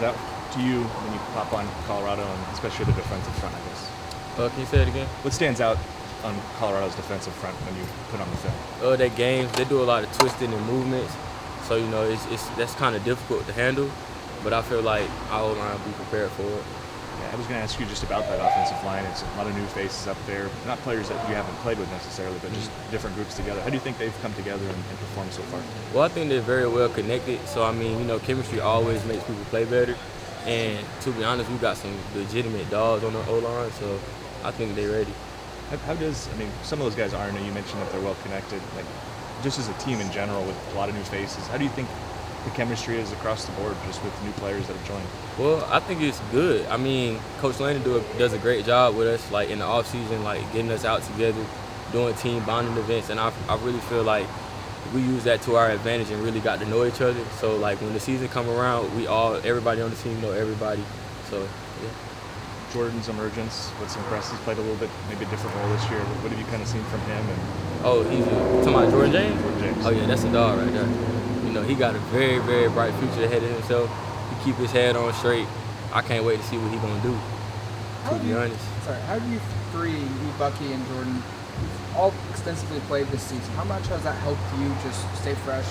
out to you when you pop on Colorado, and especially the defensive front, I guess? Can you say it again? What stands out on Colorado's defensive front when you put on the film? Their games, they do a lot of twisting and movements, so that's kind of difficult to handle. But I feel like our O-line will be prepared for it. Yeah, I was going to ask you just about that offensive line. It's a lot of new faces up there, not players that you haven't played with necessarily, but just different groups together. How do you think they've come together and performed so far? Well, I think they're very well connected. So chemistry always makes people play better. And to be honest, we got some legitimate dogs on the O-line, so I think they're ready. Some of those guys aren't, you mentioned that they're well connected. Like, just as a team in general with a lot of new faces, how do you think the chemistry is across the board just with new players that have joined? Well, I think it's good. Coach Lane does a great job with us, like in the off season, like getting us out together, doing team bonding events, and I really feel like we use that to our advantage and really got to know each other. So like when the season come around, everybody on the team know everybody. So yeah. Jordan's emergence, what's impressed? He's played a little bit, maybe a different role this year. What have you kind of seen from him? He's talking about Jordan James? Jordan James. Oh yeah, that's a dog right there. He got a very, very bright future ahead of himself. He keep his head on straight. I can't wait to see what he's gonna do. To be honest. How do you three, you, Bucky, and Jordan, all extensively played this season? How much has that helped you just stay fresh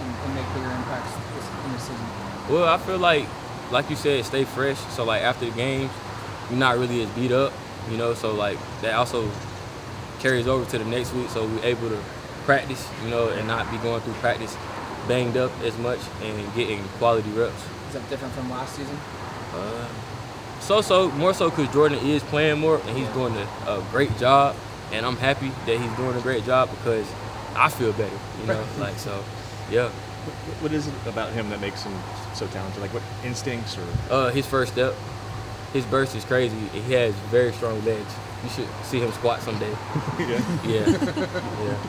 and make bigger impacts in this season? Well, I feel like you said, stay fresh. So like after the games, you're not really as beat up, So like that also carries over to the next week. So we're able to practice, and not be going through practice banged up as much and getting quality reps. Is that different from last season? More so because Jordan is playing more and he's doing a great job, and I'm happy that he's doing a great job because I feel better, yeah. What is it about him that makes him so talented? Like what instincts or? His first step. His burst is crazy. He has very strong legs. You should see him squat someday. Yeah.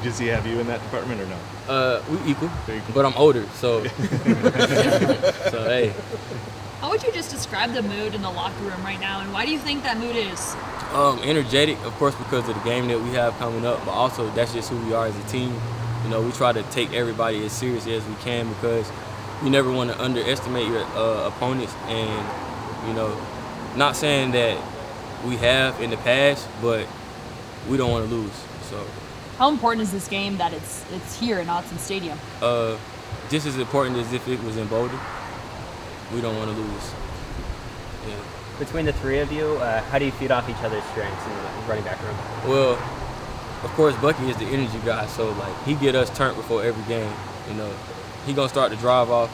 Does he have you in that department or no? We equal, but I'm older, so. So hey. How would you just describe the mood in the locker room right now, and why do you think that mood is? Energetic, of course, because of the game that we have coming up, but also that's just who we are as a team. We try to take everybody as seriously as we can because you never want to underestimate your opponents, and not saying that we have in the past, but we don't want to lose. So, how important is this game that it's here in Autzen Stadium? Just as important as if it was in Boulder. We don't want to lose. Yeah. Between the three of you, how do you feed off each other's strengths in the running back room? Well, of course, Bucky is the energy guy, so like he get us turned before every game. He gonna start the drive off.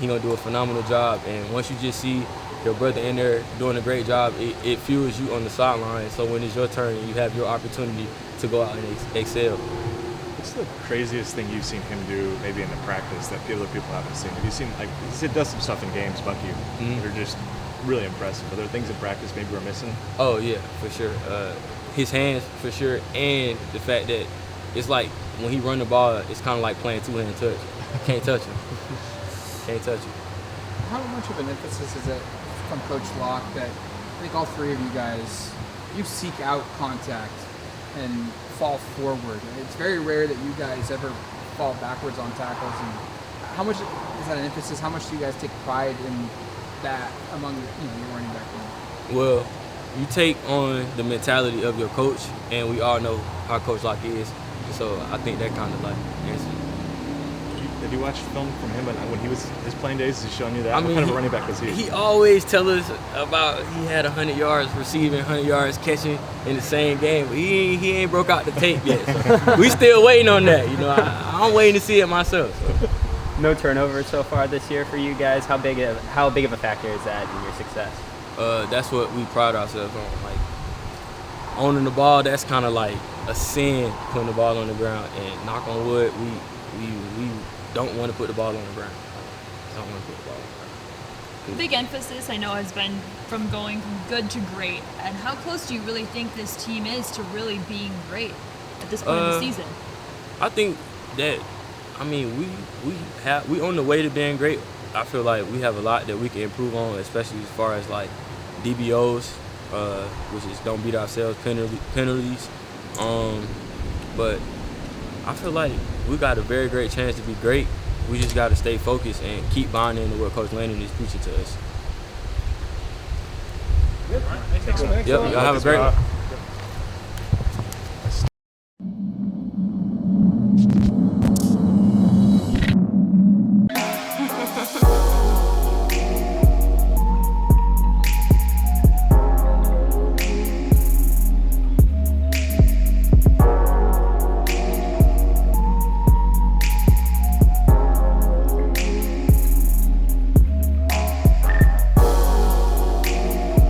He gonna do a phenomenal job, and once you just see your brother in there doing a great job, it fuels you on the sideline. So when it's your turn, you have your opportunity to go out and excel. What's the craziest thing you've seen him do, maybe in the practice, that other people haven't seen? Have you seen, like, he does some stuff in games, Bucky, that are just really impressive. Are there things in practice maybe we're missing? Oh yeah, for sure. His hands, for sure, and the fact that it's like when he run the ball, it's kind of like playing two-hand touch. Can't touch him. Can't touch him. How much of an emphasis is it from Coach Locke that I think all three of you guys, you seek out contact and fall forward? It's very rare that you guys ever fall backwards on tackles. And how much is that an emphasis? How much do you guys take pride in that among your running back room? Well, you take on the mentality of your coach, and we all know how Coach Locke is. So I think that kind of like answers. Did you watch film from him when he was his playing days? Is he showing you that? What kind of a running back was he? He always tell us about he had 100 yards receiving, 100 yards catching in the same game. But he ain't broke out the tape yet. So we still waiting on that. I'm waiting to see it myself. So. No turnovers so far this year for you guys. How big of a factor is that in your success? That's what we pride ourselves on. Like owning the ball, that's kind of like a sin, putting the ball on the ground. And knock on wood, we don't want to put the ball on the ground. Don't want to put the ball on the ground. Big emphasis, I know, has been from going from good to great. And how close do you really think this team is to really being great at this point of the season? I think that, we on the way to being great. I feel like we have a lot that we can improve on, especially as far as like DBOs, which is don't beat ourselves, penalties. But I feel like we got a very great chance to be great. We just got to stay focused and keep buying into what Coach Landon is preaching to us. Thanks, man. Yep, y'all have a great one.